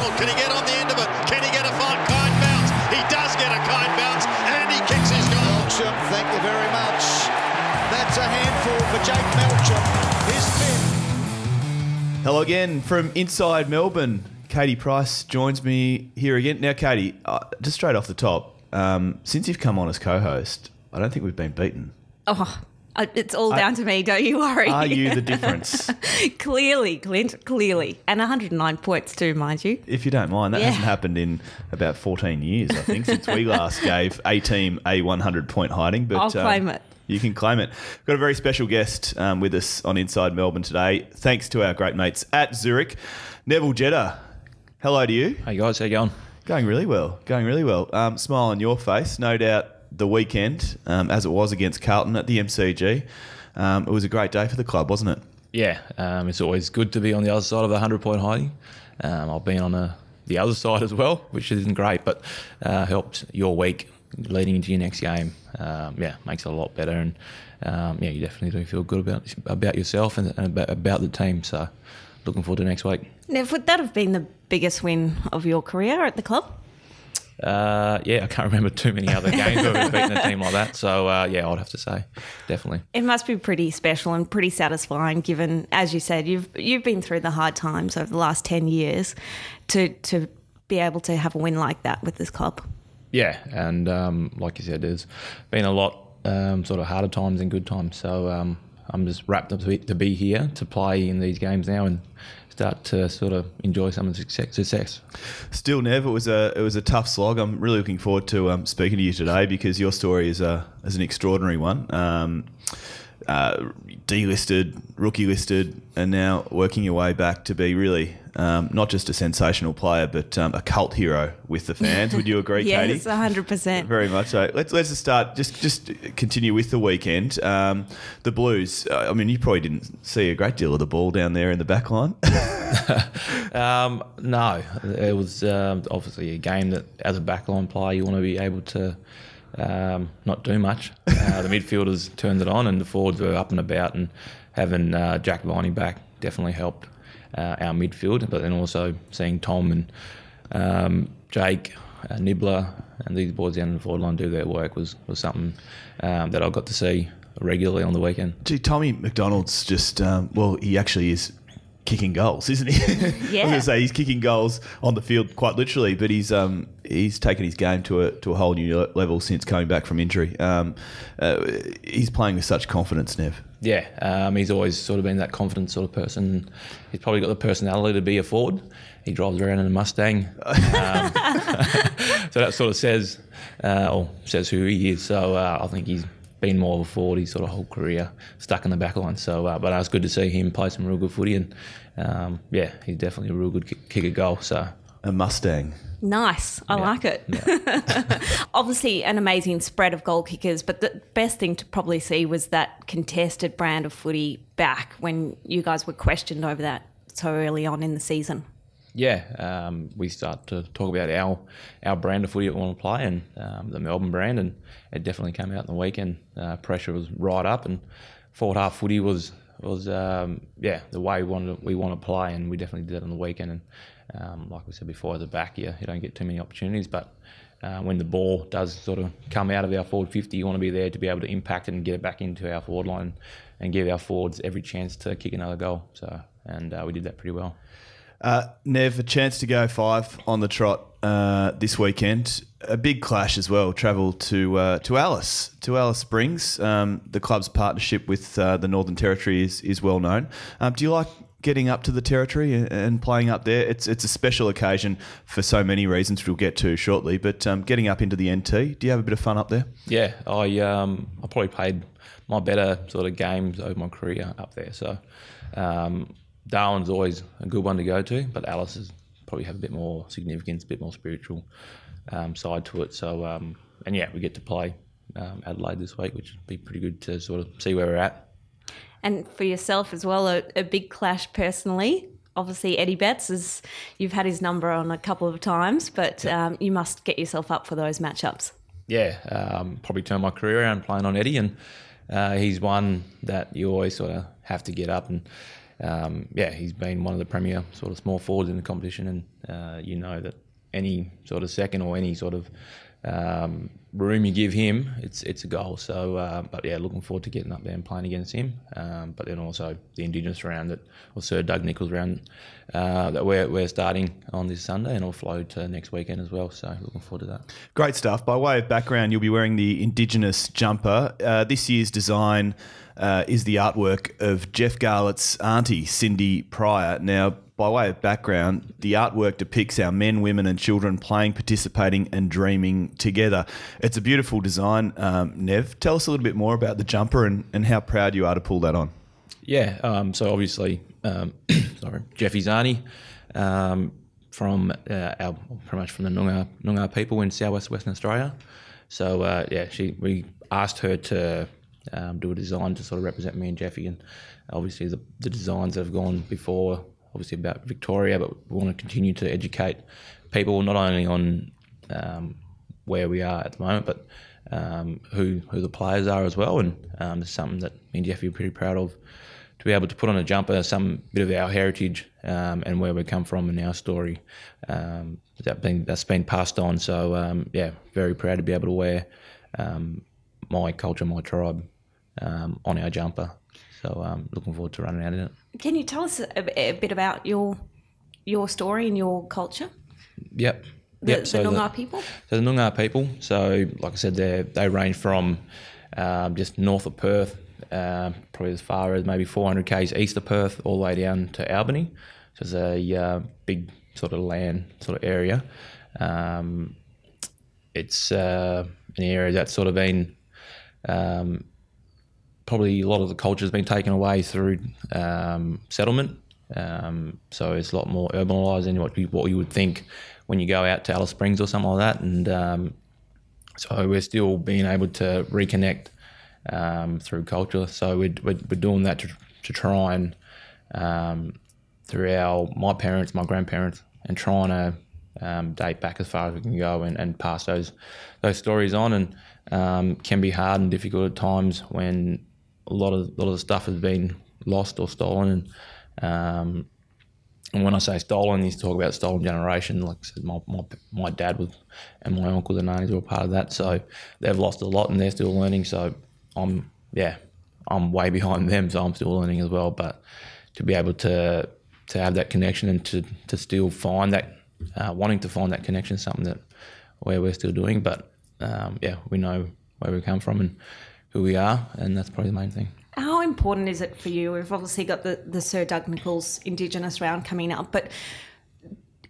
McDonald. Can he get on the end of it? Can he get a kind bounce? He does get a kind bounce, and he kicks his goal. Melcham, thank you very much. That's a handful for Jake Melcham. His fifth. Hello again from inside Melbourne. Katie Price joins me here again. Now, Katie, just straight off the top, since you've come on as co-host, I don't think we've been beaten. Oh, it's all down to me, don't you worry. Are you the difference? Clearly, Clint, clearly. And 109 points too, mind you. If you don't mind, that hasn't happened in about 14 years, I think, since we last gave a team a 100-point hiding. But I'll claim it. You can claim it. We've got a very special guest with us on Inside Melbourne today, thanks to our great mates at Zurich. Neville Jetta, hello to you. Hey guys, how you going? Going really well. Smile on your face, no doubt. The weekend, as it was against Carlton at the MCG, it was a great day for the club, wasn't it? Yeah, it's always good to be on the other side of a 100-point hiding. I've been on the other side as well, which isn't great, but helped your week leading into your next game. Makes it a lot better, and you definitely do feel good about yourself and about the team. So, looking forward to next week. Nev, would that have been the biggest win of your career at the club? I can't remember too many other games where we've beaten a team like that. So, I'd have to say, definitely. It must be pretty special and pretty satisfying given, as you said, you've been through the hard times over the last 10 years to be able to have a win like that with this club. Yeah, and like you said, there's been a lot sort of harder times and good times. So I'm just wrapped up to be here, to play in these games now and start to sort of enjoy some of the success. Still, Nev, it was a tough slog. I'm really looking forward to speaking to you today because your story is an extraordinary one. Delisted, rookie listed, and now working your way back to be really not just a sensational player, but a cult hero with the fans. Would you agree, Katie? Yes, 100%. Very much so. Let's just start. Just continue with the weekend. The Blues. I mean, you probably didn't see a great deal of the ball down there in the back line. No, it was obviously a game that, as a backline player, you want to be able to not do much. The midfielders turned it on, and the forwards were up and about, and having Jack Viney back definitely helped our midfield. But then also seeing Tom and Jake, Nibbler, and these boys down in the forward line do their work was something that I got to see regularly on the weekend. Gee, Tommy McDonald's just he actually is kicking goals, isn't he? Yeah. I was going to say he's kicking goals on the field quite literally, but he's taken his game to a whole new level since coming back from injury. He's playing with such confidence, Nev. Yeah, he's always sort of been that confident sort of person. He's probably got the personality to be a forward. He drives around in a Mustang. So that sort of says who he is. So I think he's been more of a forward his sort of whole career, stuck in the back line. So, but it was good to see him play some real good footy, and he's definitely a real good kicker goal. So a Mustang. Nice. I like it. Yeah. Obviously an amazing spread of goal kickers, but the best thing to probably see was that contested brand of footy back when you guys were questioned over that so early on in the season. Yeah, we start to talk about our brand of footy that we want to play, and the Melbourne brand, and it definitely came out in the weekend. Pressure was right up, and forward half footy was the way we want to play, and we definitely did that on the weekend. And like we said before, at the back, you don't get too many opportunities, but when the ball does sort of come out of our forward 50, you want to be there to be able to impact it and get it back into our forward line and give our forwards every chance to kick another goal. So, and we did that pretty well. Nev, a chance to go 5 on the trot this weekend. A big clash as well. Travel to Alice Springs. The club's partnership with the Northern Territory is well known. Do you like getting up to the Territory and playing up there? It's a special occasion for so many reasons, which we'll get to shortly. But getting up into the NT, do you have a bit of fun up there? Yeah, I probably played my better sort of games over my career up there. So. Darwin's always a good one to go to, but Alice is probably have a bit more significance, a bit more spiritual side to it. So, we get to play Adelaide this week, which would be pretty good to sort of see where we're at. And for yourself as well, a big clash personally. Obviously, Eddie Betts, you've had his number on a couple of times, but you must get yourself up for those matchups. Yeah, probably turn my career around playing on Eddie, and he's one that you always sort of have to get up and he's been one of the premier sort of small forwards in the competition, and you know that any sort of second or any sort of room you give him, it's a goal. So, but yeah, looking forward to getting up there and playing against him. But then also the Indigenous round or Sir Doug Nicholls Round that we're starting on this Sunday, and it'll flow to next weekend as well. So looking forward to that. Great stuff. By way of background, you'll be wearing the Indigenous jumper. This year's design is the artwork of Jeff Garlett's auntie, Cindy Pryor. Now, by way of background, the artwork depicts our men, women and children playing, participating and dreaming together. It's a beautiful design. Nev, tell us a little bit more about the jumper and how proud you are to pull that on. Yeah, so obviously, Jeffy's auntie from pretty much from the Noongar people in southwest Western Australia. So, we asked her to do a design to sort of represent me and Jeffy, and obviously the designs that have gone before, obviously about Victoria, but we want to continue to educate people not only on where we are at the moment, but who the players are as well. And it's something that me and Jeffy are pretty proud of, to be able to put on a jumper some bit of our heritage and where we come from and our story that's been passed on. So very proud to be able to wear my culture, my tribe on our jumper. So looking forward to running out in it. Can you tell us a bit about your story and your culture? Yep. The Noongar people? So the Noongar people, so like I said, they range from just north of Perth, probably as far as maybe 400 k's east of Perth, all the way down to Albany. So it's a big sort of land sort of area. It's an area that's sort of been probably a lot of the culture has been taken away through settlement. So it's a lot more urbanised than what you would think when you go out to Alice Springs or something like that. And so we're still being able to reconnect through culture. So we're doing that to try and through my parents, my grandparents, and trying to date back as far as we can go and pass those stories on. And can be hard and difficult at times when a lot of the stuff has been lost or stolen. And when I say stolen, you talk about stolen generation. Like I said, my dad and my uncles and aunties were a part of that. So they've lost a lot and they're still learning. So I'm way behind them, so I'm still learning as well. But to be able to have that connection and to still find that, wanting to find that connection is something that we're still doing. But we know where we come from and who we are, and that's probably the main thing. How important is it for you? We've obviously got the Sir Doug Nicholls Indigenous round coming up, but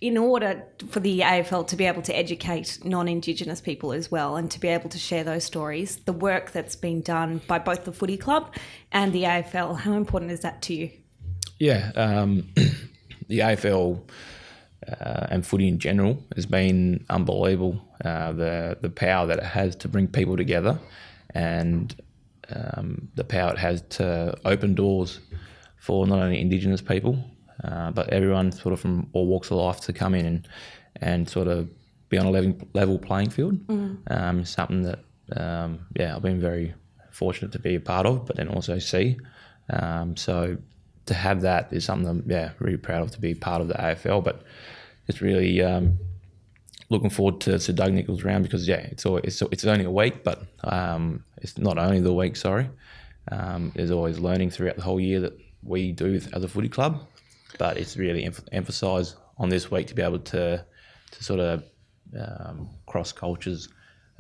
in order for the AFL to be able to educate non-Indigenous people as well and to be able to share those stories, the work that's been done by both the footy club and the AFL, how important is that to you? Yeah, the AFL and footy in general has been unbelievable. The power that it has to bring people together, and the power it has to open doors for not only Indigenous people, but everyone sort of from all walks of life to come in and sort of be on a level playing field. Something that, I've been very fortunate to be a part of, but then also see. So to have that is something I'm really proud of, to be part of the AFL. But it's really looking forward to Sir Doug Nicholls Round because it's only a week, but it's not only the week. There's always learning throughout the whole year that we do as a footy club, but it's really emphasised on this week to be able to sort of cross cultures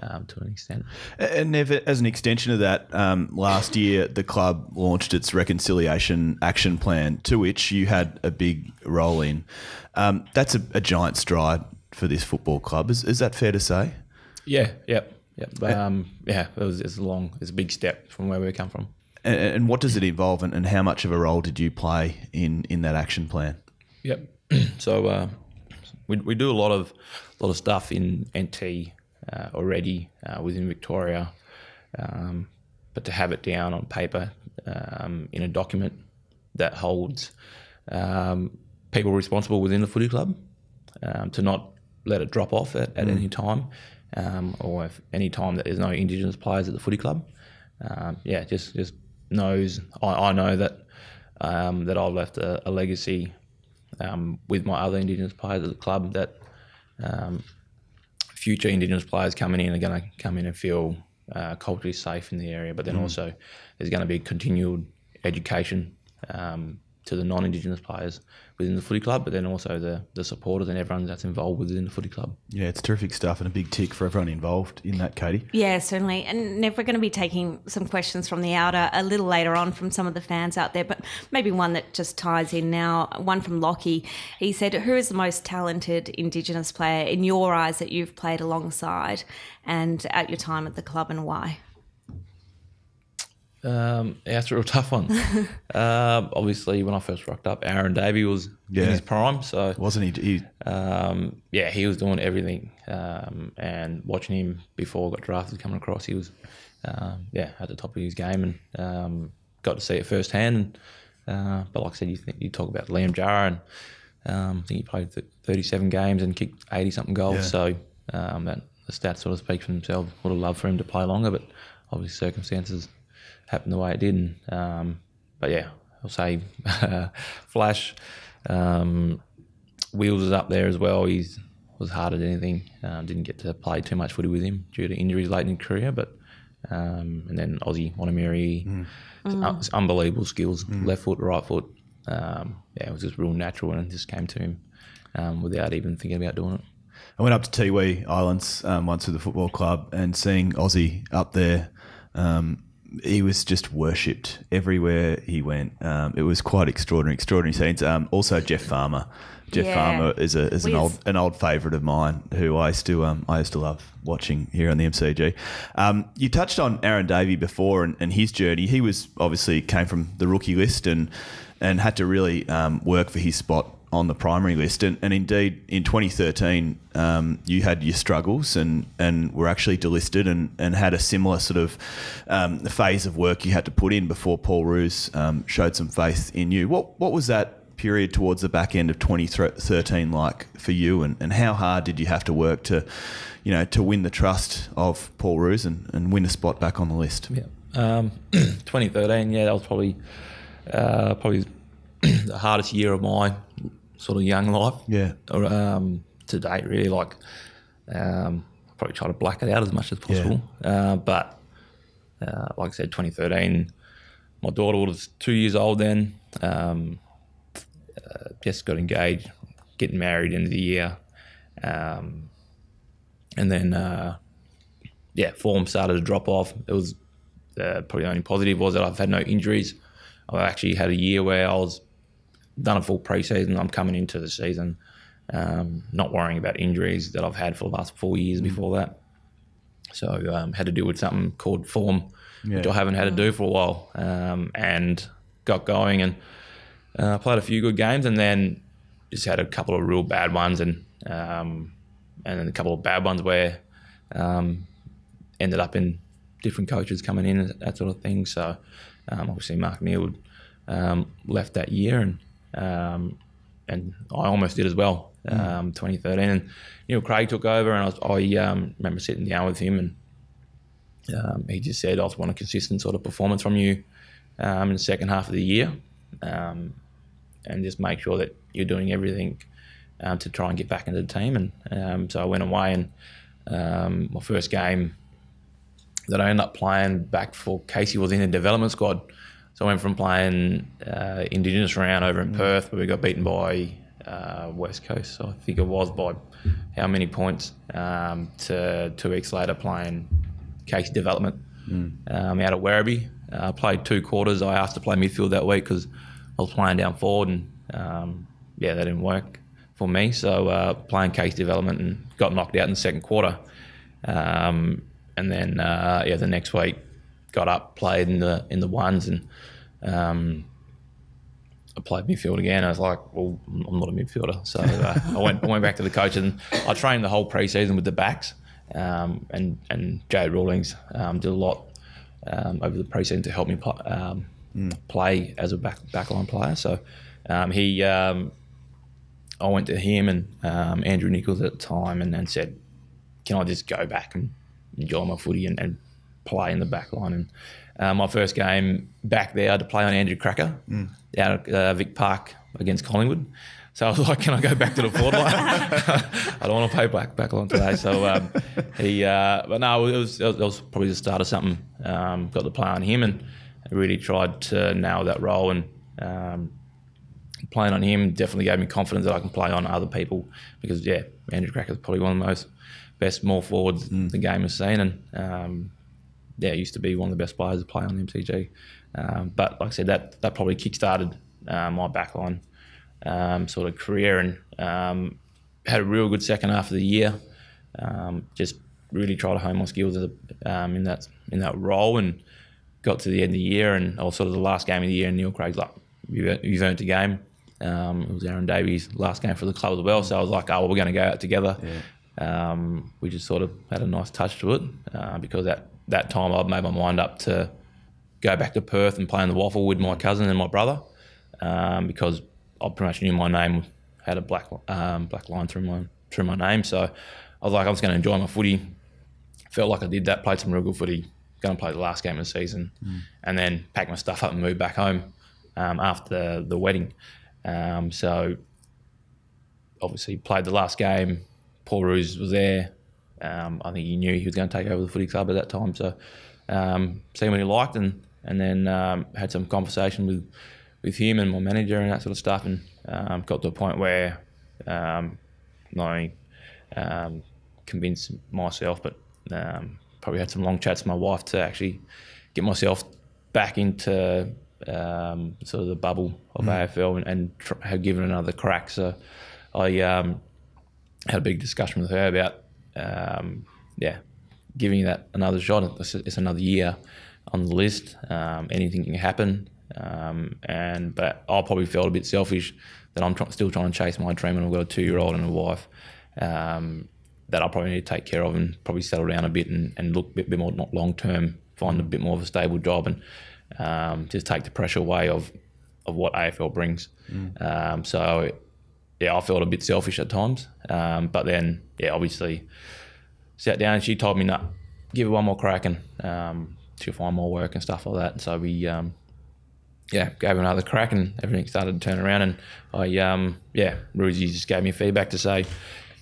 to an extent. And Nev, as an extension of that, last year the club launched its reconciliation action plan, to which you had a big role in. That's a giant stride for this football club. Is that fair to say? Yeah. It's a big step from where we come from. And what does it involve, and how much of a role did you play in that action plan? Yep. So we do a lot of stuff in NT already within Victoria, but to have it down on paper in a document that holds people responsible within the footy club, to not let it drop off at any time, or if any time that there's no Indigenous players at the footy club. Just knows. I know that that I've left a legacy with my other Indigenous players at the club, that future Indigenous players coming in are going to come in and feel culturally safe in the area, but then also there's going to be continued education to the non-Indigenous players within the footy club, but then also the supporters and everyone that's involved within the footy club. Yeah, it's terrific stuff and a big tick for everyone involved in that, Katie. Yeah, certainly. And Nev, we're going to be taking some questions from the outer a little later on from some of the fans out there, but maybe one that just ties in now. One from Lockie. He said, who is the most talented Indigenous player in your eyes that you've played alongside and at your time at the club, and why? That's a real tough one. Obviously, when I first rocked up, Aaron Davey was in his prime. So wasn't he? He was doing everything. And watching him before I got drafted coming across, he was at the top of his game, and got to see it firsthand. But like I said, you talk about Liam Jarrah, and I think he played 37 games and kicked 80-something goals. Yeah. So the stats sort of speak for themselves. Would have loved for him to play longer, but obviously circumstances happened the way it did. But yeah, I'll say Flash. Wheels is up there as well. He was hard at anything. Didn't get to play too much footy with him due to injuries late in his career. But and then Aussie Wanamiri, unbelievable skills, left foot, right foot. It was just real natural, and it just came to him without even thinking about doing it. I went up to Tiwi Islands once with the football club, and seeing Aussie up there, he was just worshipped everywhere he went. It was quite extraordinary scenes. Also, Jeff Farmer. Jeff Farmer is an old favourite of mine, who I used to love watching here on the MCG. You touched on Aaron Davey before and his journey. He was obviously came from the rookie list and had to really work for his spot on the primary list, and indeed in 2013 you had your struggles and were actually delisted and had a similar sort of phase of work you had to put in before Paul Roos showed some faith in you. What was that period towards the back end of 2013 like for you, and how hard did you have to work to win the trust of Paul Roos and win a spot back on the list? 2013, that was probably the hardest year of my sort of young life. To date, really. Probably try to black it out as much as possible. But like I said, 2013, my daughter was 2 years old then. Just got engaged, getting married end of the year, and then form started to drop off. It was probably the only positive was that I've had no injuries. I've actually had a year where I was done a full pre-season. I'm coming into the season not worrying about injuries that I've had for the last 4 years before that. So had to deal with something called form, which I haven't had to do for a while, and got going and played a few good games, and then just had a couple of real bad ones, and then a couple of bad ones where ended up in different coaches coming in and that sort of thing. So obviously Mark Neal left that year, and I almost did as well. 2013, and Neil Craig took over, and I remember sitting down with him, and he just said, I just want a consistent sort of performance from you in the second half of the year, and just make sure that you're doing everything to try and get back into the team. And so I went away, and my first game that I ended up playing back for Casey was in the development squad. So I went from playing Indigenous round over in Perth, where we got beaten by West Coast, so I think it was by how many points, to 2 weeks later playing Casey development out at Werribee. I played 2 quarters. I asked to play midfield that week because I was playing down forward, and that didn't work for me. So playing Casey development and got knocked out in the second quarter. And then the next week got up, played in the ones, and I played midfield again. I was like, well, I'm not a midfielder. So I went back to the coach, and I trained the whole pre-season with the backs, and Jade Rawlings did a lot over the pre-season to help me play as a backline player. So I went to him and Andrew Nicholls at the time, and said, can I just go back and enjoy my footy and play in the back line? my first game back there, I had to play on Andrew Cracker out at Vic Park against Collingwood. So I was like, can I go back to the forward line? I don't want to play back line today. So but no, it was probably the start of something. Got to play on him and really tried to nail that role. And playing on him definitely gave me confidence that I can play on other people because, Andrew Cracker is probably one of the best small forwards the game has seen. And, used to be one of the best players to play on MCG. But like I said, that probably kick-started my backline sort of career, and had a real good second half of the year. Just really tried to hone my skills in that role, and got to the end of the year, and I was sort of the last game of the year, and Neil Craig's like, you've earned a game. It was Aaron Davies' last game for the club as well, so I was like, we're going to go out together. Yeah. We just sort of had a nice touch to it because that time I'd made my mind up to go back to Perth and play in the Waffle with my cousin and my brother because I pretty much knew my name had a black line through my name. So I was like, I was going to enjoy my footy. Felt like I did that, played some real good footy, going to play the last game of the season, and then pack my stuff up and move back home after the wedding. So obviously played the last game. Paul Roos was there. I think he knew he was going to take over the footy club at that time. So seen what he liked, and then had some conversation with him and my manager and that sort of stuff, and got to a point where not only convinced myself, but probably had some long chats with my wife to actually get myself back into sort of the bubble of AFL and have given it another crack. So I had a big discussion with her about giving that another shot. It's another year on the list. Anything can happen. But I probably felt a bit selfish that I'm still trying to chase my dream, and I've got a 2-year-old and a wife that I probably need to take care of and probably settle down a bit and look a bit more long term, find a bit more of a stable job, and just take the pressure away of what AFL brings. So I felt a bit selfish at times, but then obviously sat down and she told me, no, give it one more crack and she'll find more work and stuff like that. And so we gave it another crack, and everything started to turn around. And I Ruzi just gave me feedback to say,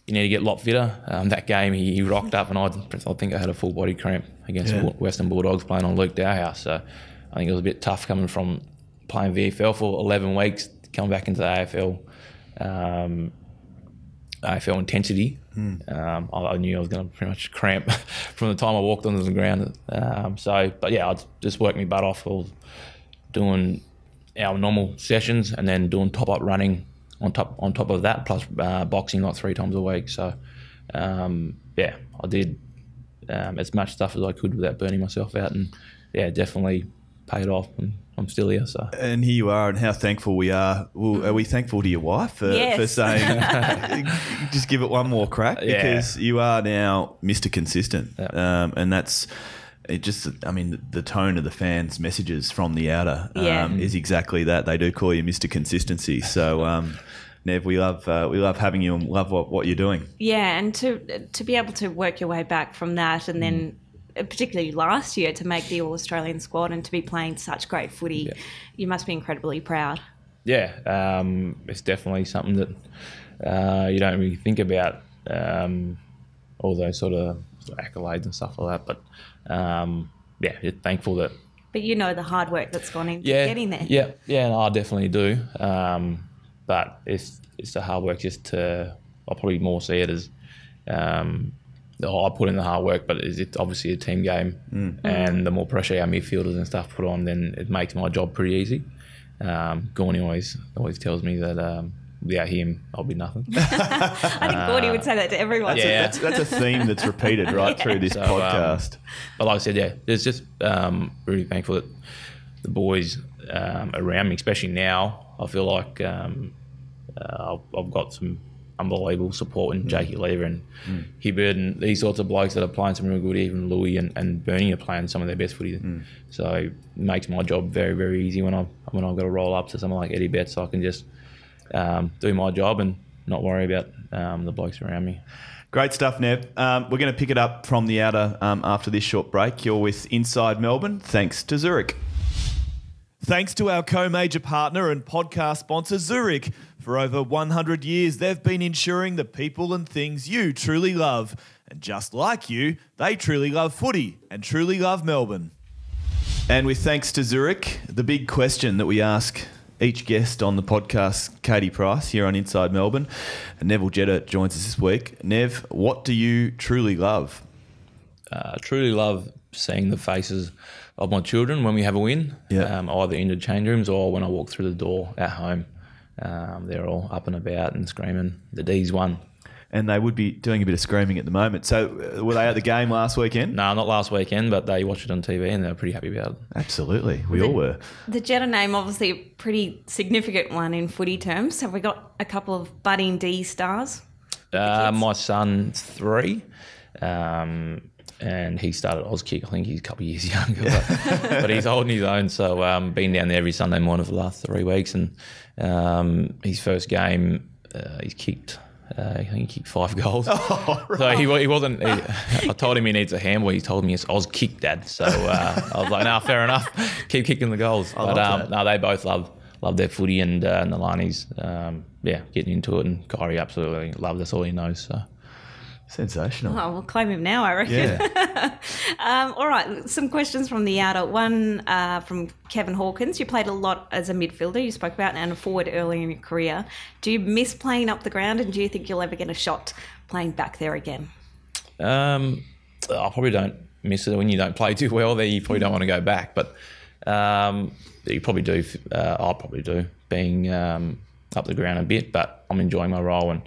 you need to get a lot fitter. That game he rocked up, and I think I had a full body cramp against Western Bulldogs playing on Luke Dowhouse. So I think it was a bit tough coming from playing VFL for 11 weeks, coming back into the AFL intensity. I knew I was going to pretty much cramp from the time I walked onto the ground. I just worked my butt off. I was doing our normal sessions and then doing top-up running on top of that, plus boxing like 3 times a week. So, I did as much stuff as I could without burning myself out, and definitely paid off. And I'm still here. So. And here you are, and how thankful we are. Well, are we thankful to your wife for saying, just give it one more crack? Because you are now Mr. Consistent. And that's it. Just, the tone of the fans' messages from the outer is exactly that. They do call you Mr. Consistency. So, Nev, we love having you and love what you're doing. Yeah, and to be able to work your way back from that, and then particularly last year to make the All-Australian squad and to be playing such great footy, you must be incredibly proud. Yeah, it's definitely something that you don't really think about, all those sort of accolades and stuff like that. But you're thankful that. But you know the hard work that's gone into getting there. Yeah, I definitely do. But it's the hard work. I'll probably more see it as. I put in the hard work, but it's obviously a team game, and the more pressure our midfielders and stuff put on, then it makes my job pretty easy. Gordy always tells me that without him, I'll be nothing. I think Gordy would say that to everyone. That's a theme that's repeated right through this podcast. But like I said, it's just really thankful that the boys around me, especially now, I feel like I've got some unbelievable support in Jakey Lever and Hibbert and these sorts of blokes that are playing some real good. Even Louis and Bernie are playing some of their best footy. So it makes my job very, very easy when I've got to roll up to someone like Eddie Betts, so I can just do my job and not worry about the blokes around me. Great stuff, Nev. We're going to pick it up from the outer after this short break. You're with Inside Melbourne, thanks to Zurich. Thanks to our co-major partner and podcast sponsor, Zurich. For over 100 years, they've been ensuring the people and things you truly love. And just like you, they truly love footy and truly love Melbourne. And with thanks to Zurich, the big question that we ask each guest on the podcast, Katie Price, here on Inside Melbourne. And Neville Jetta joins us this week. Nev, what do you truly love? Truly love seeing the faces of my children when we have a win, either in the change rooms or when I walk through the door at home. They're all up and about and screaming, the D's won. And they would be doing a bit of screaming at the moment. So were they at the game last weekend? No, not last weekend, but they watched it on TV and they were pretty happy about it. Absolutely. We all were. The Jetta name, obviously a pretty significant one in footy terms. Have we got a couple of budding D stars? My son's 3. And he started Auskick. I think he's a couple of years younger, but he's holding his own. So been down there every Sunday morning for the last 3 weeks, and his first game, he's kicked. I think he kicked 5 goals. Oh, right. So he wasn't. I told him he needs a handball. He told me it's Auskick, Dad. So I was like, no, fair enough. Keep kicking the goals. But no, they both love their footy, and Nalani's getting into it, and Kyrie absolutely loves. That's all he knows. So. Sensational. Oh, we'll claim him now, I reckon. Yeah. All right, some questions from the outer. One from Kevin Hawkins. You played a lot as a midfielder, you spoke about, and a forward early in your career. Do you miss playing up the ground, and do you think you'll ever get a shot playing back there again? I probably don't miss it. When you don't play too well there, you probably don't want to go back. But you probably do. I probably do, being up the ground a bit. But I'm enjoying my role, and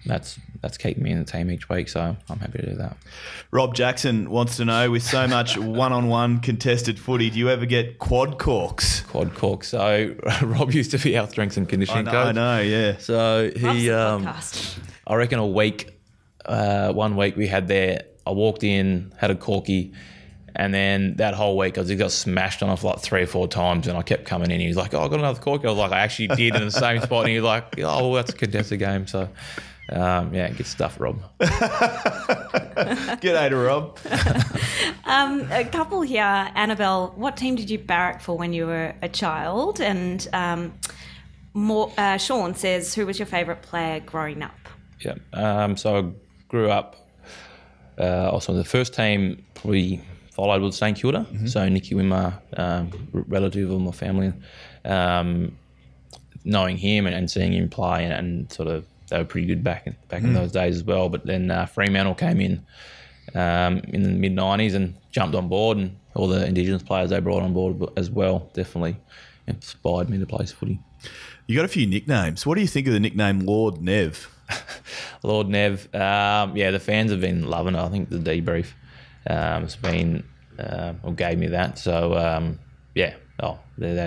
that's keeping me in the team each week, so I'm happy to do that. Rob Jackson wants to know, with so much one-on-one contested footy, do you ever get quad corks? Quad corks. So Rob used to be our strength and conditioning coach. I know, yeah. So he, podcast. I reckon a week, 1 week we had there, I walked in, had a corky, and then that whole week I just got smashed on off like 3 or 4 times, and I kept coming in. He was like, "Oh, I got another corky." I was like, "I actually did," in the same spot. And he was like, "Oh, well, that's a contested game." So, good stuff, Rob. G'day to Rob. A couple here. Annabelle, what team did you barrack for when you were a child? And Sean says, who was your favourite player growing up? Yeah. So I grew up, also the first team probably followed with St Kilda. Mm-hmm. So Nicky Wimmer, relative of my family, knowing him and seeing him play, and sort of they were pretty good back in those days as well. But then Fremantle came in the mid-90s and jumped on board, and all the Indigenous players they brought on board as well definitely inspired me to play footy. You got a few nicknames. What do you think of the nickname Lord Nev? Lord Nev, the fans have been loving it. I think the debrief has been or gave me that. So they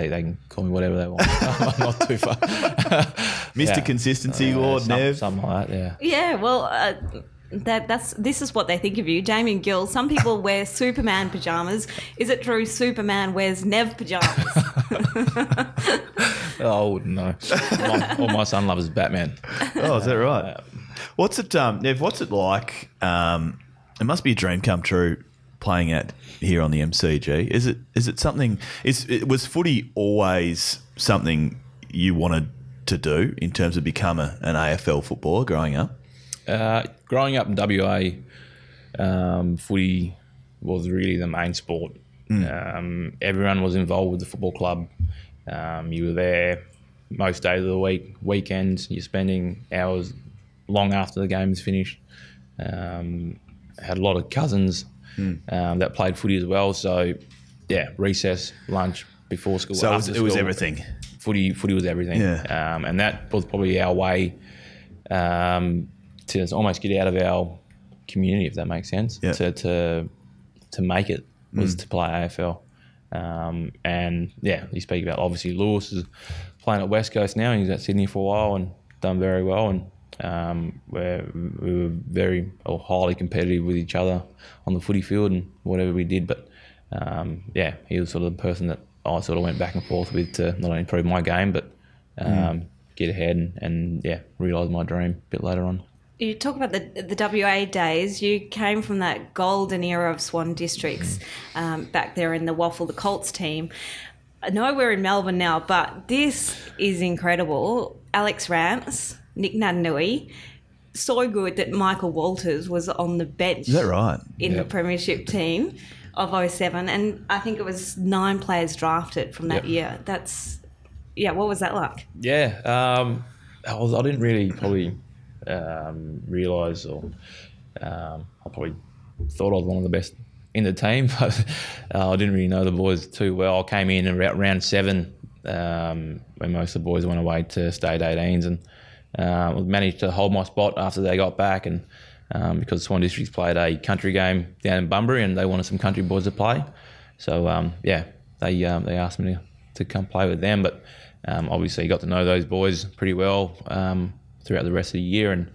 can call me whatever they want. I'm not too far. Mr. Consistency, Lord Nev. Something like that. Yeah, well, this is what they think of you, Damien Gill. Some people wear Superman pajamas. Is it true Superman wears Nev pajamas? I wouldn't know. All my son loves is Batman. Oh, is that right? What's it, Nev? What's it like? It must be a dream come true playing at here on the MCG. Is it something? Was footy always something you wanted to do in terms of become an AFL footballer growing up? Growing up in WA, footy was really the main sport. Everyone was involved with the football club. You were there most days of the week, weekends. You're spending hours long after the game's finished. Had a lot of cousins that played footy as well. So, recess, lunch, before school, so after it was school, everything. Footy was everything. Yeah. And that was probably our way to almost get out of our community, if that makes sense. Yeah. To make it was to play AFL. You speak about, obviously Lewis is playing at West Coast now, and he's at Sydney for a while and done very well, and we were very highly competitive with each other on the footy field and whatever we did. But he was sort of the person that I sort of went back and forth with to not only improve my game, but get ahead and realise my dream a bit later on. You talk about the WA days. You came from that golden era of Swan Districts back there in the Waffle, the Colts team. I know we're in Melbourne now, but this is incredible. Alex Rance, Nick Nadanui, so good that Michael Walters was on the bench. Is that right? In the premiership team of 07, and I think it was 9 players drafted from that year. That's, what was that like? Yeah, I didn't really probably realise, or I probably thought I was one of the best in the team, but I didn't really know the boys too well. I came in about round 7 when most of the boys went away to state 18s, and managed to hold my spot after they got back, and because Swan Districts played a country game down in Bunbury and they wanted some country boys to play. So, they asked me to come play with them, but obviously got to know those boys pretty well throughout the rest of the year, and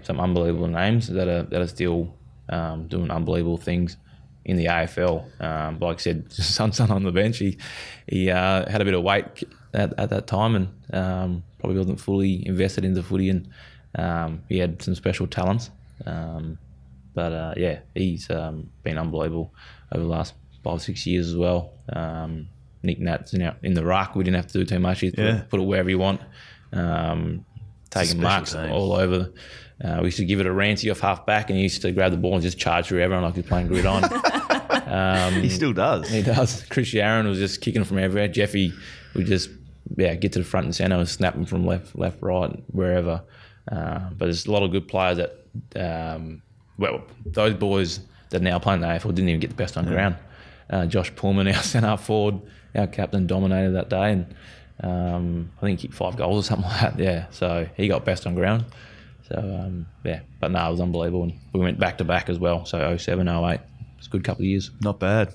some unbelievable names that are still doing unbelievable things in the AFL. Like I said, son on the bench, he had a bit of weight at that time, and probably wasn't fully invested into footy, and he had some special talents. But he's been unbelievable over the last 5 or 6 years as well. Nick Nat's in the ruck. We didn't have to do too much. He put it wherever you want. Taking marks all over. We used to give it a Rancy off half back, and he used to grab the ball and just charge through everyone like he's playing gridiron. He still does. He does. Chris Yaron was just kicking from everywhere. Jeffy would just get to the front and centre and snap them from left, right, wherever. But there's a lot of good players that, those boys that are now playing the AFL didn't even get the best on ground. Josh Pullman, our centre forward, our captain, dominated that day, and I think he kicked 5 goals or something like that. Yeah, so he got best on ground. So but no, it was unbelievable, and we went back to back as well. So 07, 08. It's a good couple of years. Not bad.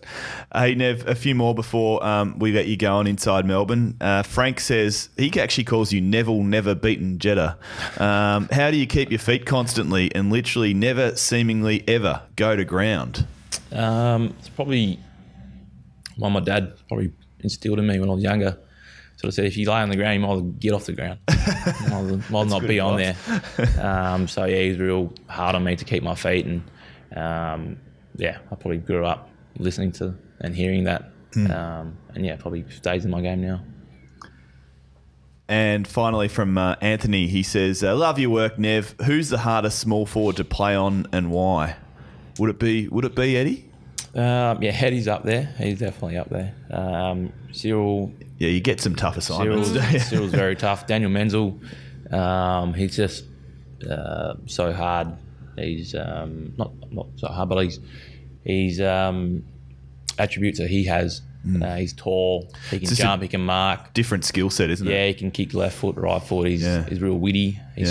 Hey, Nev, a few more before we get you going inside Melbourne. Frank says he actually calls you Neville Never Beaten Jetta. How do you keep your feet constantly and literally never seemingly ever go to ground? It's probably what my dad probably instilled in me when I was younger. Sort of said, if you lay on the ground, you might as well get off the ground. might not be on there. He's real hard on me to keep my feet, and I probably grew up listening to and hearing that, probably stays in my game now. And finally from Anthony, he says, love your work, Nev. Who's the hardest small forward to play on and why? Would it be Eddie? Eddie's up there. He's definitely up there. Cyril... Yeah, you get some tough assignments. Cyril's very tough. Daniel Menzel, he's just so hard. He's not so hard, but he's attributes that he has. He's tall. He can jump. He can mark. Different skill set, isn't it? Yeah, he can kick left foot, right foot. He's real witty. He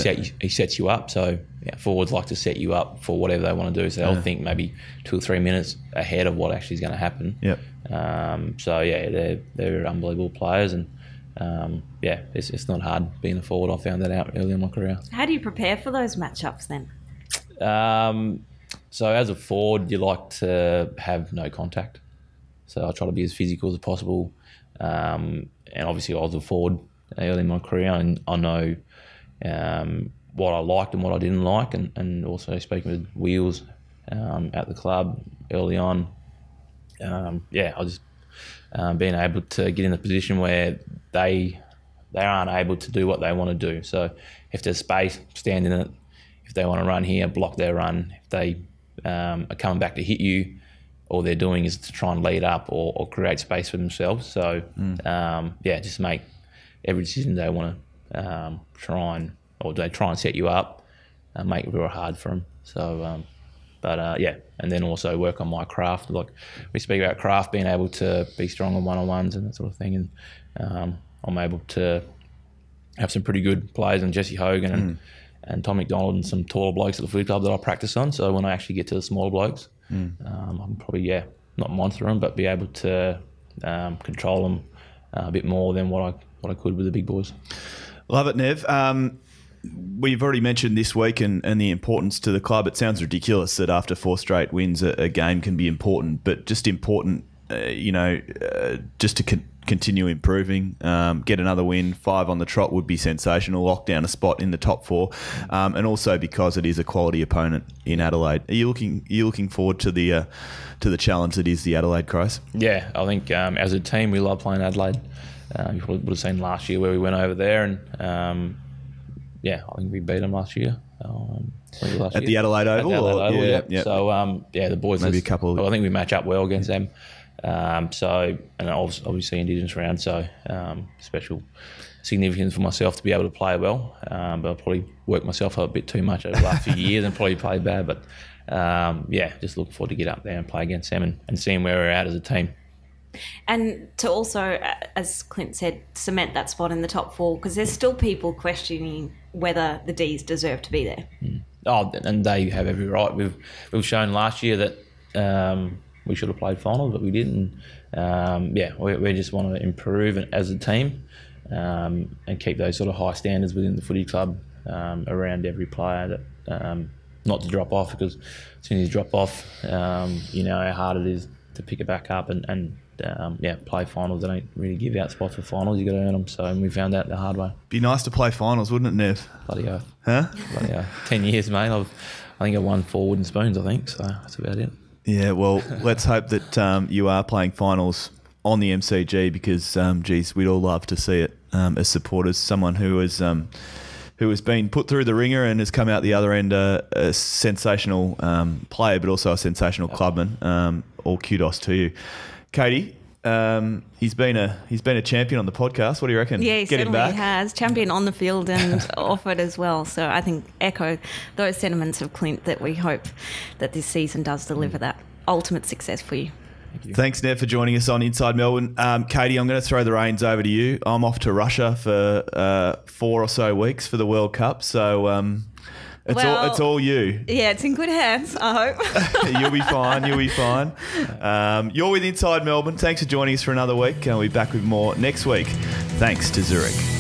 sets you up. So forwards like to set you up for whatever they want to do. So they'll think maybe 2 or 3 minutes ahead of what actually is going to happen. Yep. They're unbelievable players, and it's not hard being a forward. I found that out early in my career. How do you prepare for those matchups then? So as a forward, you like to have no contact. So I try to be as physical as possible. And obviously I was a forward early in my career, and I know what I liked and what I didn't like, and also speaking with Wheels at the club early on. I was being able to get in a position where they aren't able to do what they want to do. So if there's space, stand in it. If they want to run here, block their run. If they are coming back to hit you, all they're doing is to try and lead up or create space for themselves. So, just make every decision they want to they try and set you up and make it real hard for them. So, and then also work on my craft. Like we speak about craft, being able to be strong on one-on-ones and that sort of thing. And I'm able to have some pretty good players, and Jesse Hogan and Tom McDonald and some taller blokes at the footy club that I practice on. So when I actually get to the smaller blokes, I'm probably, not monster them, but be able to control them a bit more than what I could with the big boys. Love it, Nev. We've already mentioned this week and the importance to the club. It sounds ridiculous that after 4 straight wins, a game can be important, but just important, just to continue improving, get another win. 5 on the trot would be sensational. Lock down a spot in the top 4, and also because it is a quality opponent in Adelaide. Are you looking forward to the challenge that is the Adelaide Crows? Yeah, I think as a team we love playing Adelaide. You probably would have seen last year where we went over there, and I think we beat them last year. At the Adelaide Oval? At the Adelaide Oval, yeah. yeah. So, the boys... Maybe a couple... I think we match up well against them. And obviously Indigenous round, so special significance for myself to be able to play well. But I probably worked myself up a bit too much over the last few years and probably played bad. But, just looking forward to get up there and play against them and seeing where we're at as a team. And to also, as Clint said, cement that spot in the top 4, because there's still people questioning whether the D's deserve to be there. Oh, and they have every right. We've shown last year that we should have played finals, but we didn't. We just want to improve as a team and keep those sort of high standards within the footy club around every player, that not to drop off, because as soon as you drop off, you know how hard it is to pick it back up and play finals. They don't really give out spots for finals. You got to earn them. So we found out the hard way. Be nice to play finals, wouldn't it, Nev? Bloody oath. Huh? Bloody oath. 10 years, mate. I think I won 4 wooden spoons, I think. So that's about it. Yeah, well, let's hope that you are playing finals on the MCG, because, we'd all love to see it as supporters. Someone who has been put through the ringer and has come out the other end a sensational player, but also a sensational clubman. All kudos to you. Katie, he's been a champion on the podcast. What do you reckon? Yeah, he certainly has. Champion on the field and off it as well. So I think echo those sentiments of Clint, that we hope that this season does deliver that ultimate success for you. Thanks, Nev, for joining us on Inside Melbourne. Katie, I'm going to throw the reins over to you. I'm off to Russia for 4 or so weeks for the World Cup, so it's all you. Yeah, it's in good hands, I hope. You'll be fine. You're with Inside Melbourne. Thanks for joining us for another week. We'll be back with more next week. Thanks to Zurich.